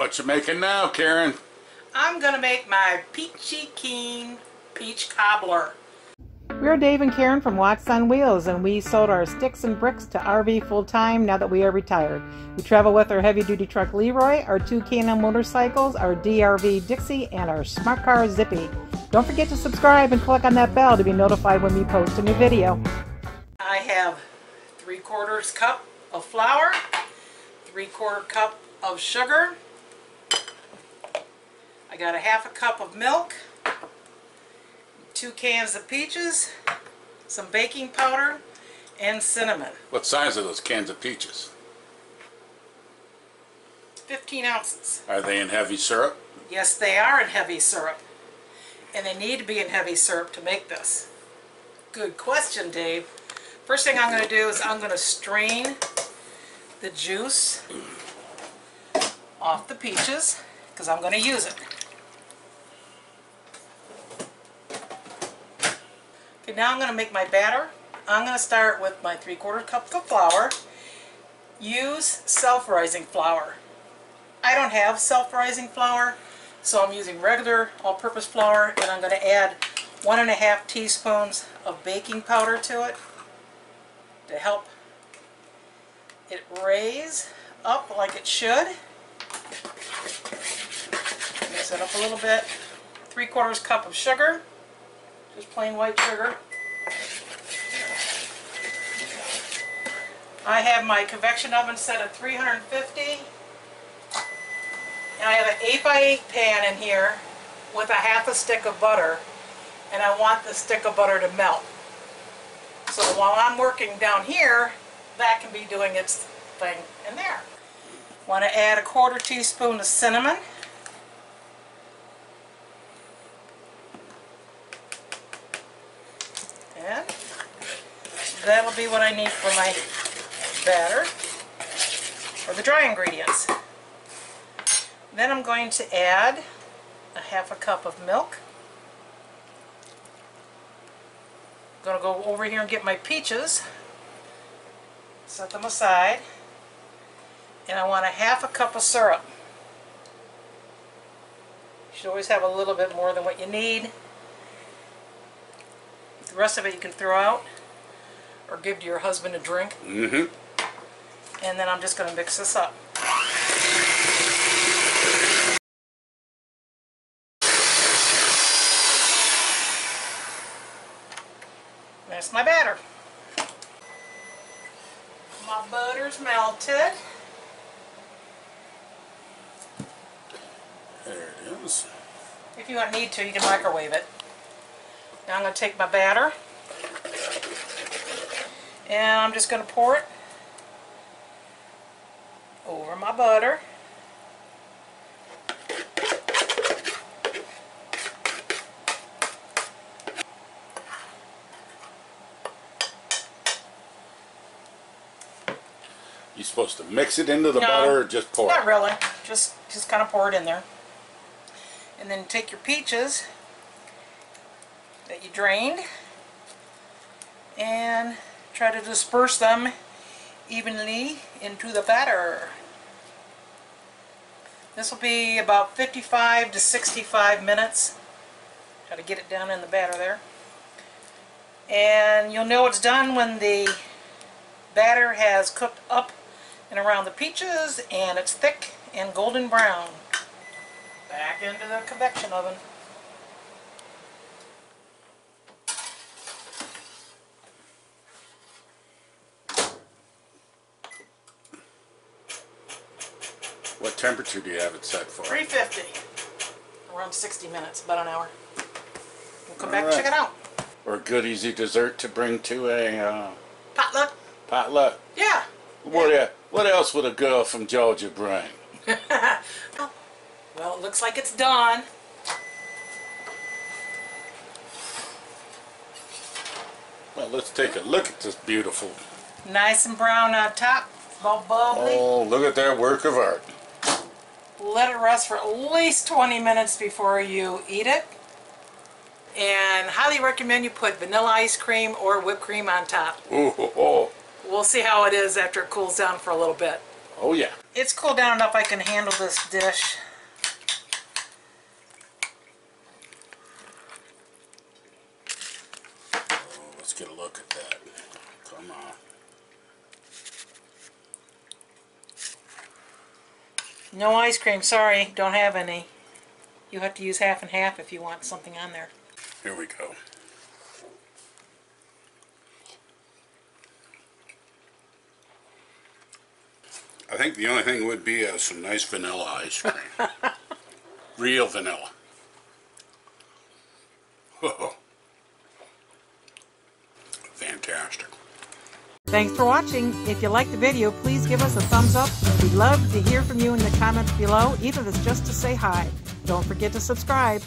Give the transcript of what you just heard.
What you making now, Karen? I'm gonna make my Peachy Keen peach cobbler. We're Dave and Karen from Watts on Wheels, and we sold our sticks and bricks to RV full-time now that we are retired. We travel with our heavy-duty truck Leroy, our 2 K&N motorcycles, our DRV Dixie, and our smart car Zippy. Don't forget to subscribe and click on that bell to be notified when we post a new video. I have 3/4 cup of flour, 3/4 cup of sugar. I got a 1/2 cup of milk, 2 cans of peaches, some baking powder, and cinnamon. What size are those cans of peaches? 15 ounces. Are they in heavy syrup? Yes, they are in heavy syrup. And they need to be in heavy syrup to make this. Good question, Dave. First thing I'm going to do is I'm going to strain the juice off the peaches because I'm going to use it. Okay, now I'm going to make my batter. I'm going to start with my 3/4 cup of flour. Use self-rising flour. I don't have self-rising flour, so I'm using regular all-purpose flour, and I'm going to add 1½ teaspoons of baking powder to it to help it raise up like it should. Mix it up a little bit. 3/4 cup of sugar, just plain white sugar. I have my convection oven set at 350. And I have an 8x8 pan in here with a 1/2 stick of butter, and I want the stick of butter to melt. So while I'm working down here, that can be doing its thing in there. Want to add a 1/4 teaspoon of cinnamon. And that'll be what I need for my batter, or the dry ingredients. Then I'm going to add a 1/2 cup of milk. I'm going to go over here and get my peaches, set them aside, and I want a 1/2 cup of syrup. You should always have a little bit more than what you need. The rest of it you can throw out or give to your husband a drink. And then I'm just going to mix this up. That's my batter. My butter's melted. There it is. If you need to, you can microwave it. Now I'm going to take my batter, and I'm just going to pour it over my butter. You supposed to mix it into the butter or just pour it? Not really. Just kind of pour it in there. And then take your peaches that you drained and try to disperse them evenly into the batter. This will be about 55 to 65 minutes. Try to get it down in the batter there. And you'll know it's done when the batter has cooked up and around the peaches and it's thick and golden brown. Back into the convection oven. What temperature do you have it set for? 350. Around 60 minutes, about an hour. We'll come back and check it out. Or a good easy dessert to bring to a Potluck. potluck. Yeah. What else would a girl from Georgia bring? Well, it looks like it's done. Well, let's take a look at this beautiful. Nice and brown on top. All bubbly. Oh, look at that work of art. Let it rest for at least 20 minutes before you eat it. And highly recommend you put vanilla ice cream or whipped cream on top. Ooh, oh, oh. We'll see how it is after it cools down for a little bit. Oh yeah. It's cooled down enough I can handle this dish. Oh, let's get a look at that. Come on. No ice cream, sorry, don't have any. You have to use half and half if you want something on there. Here we go. I think the only thing would be some nice vanilla ice cream. Real vanilla. Oh, fantastic. Thanks for watching. If you liked the video, please give us a thumbs up. We'd love to hear from you in the comments below, even if it's just to say hi. Don't forget to subscribe.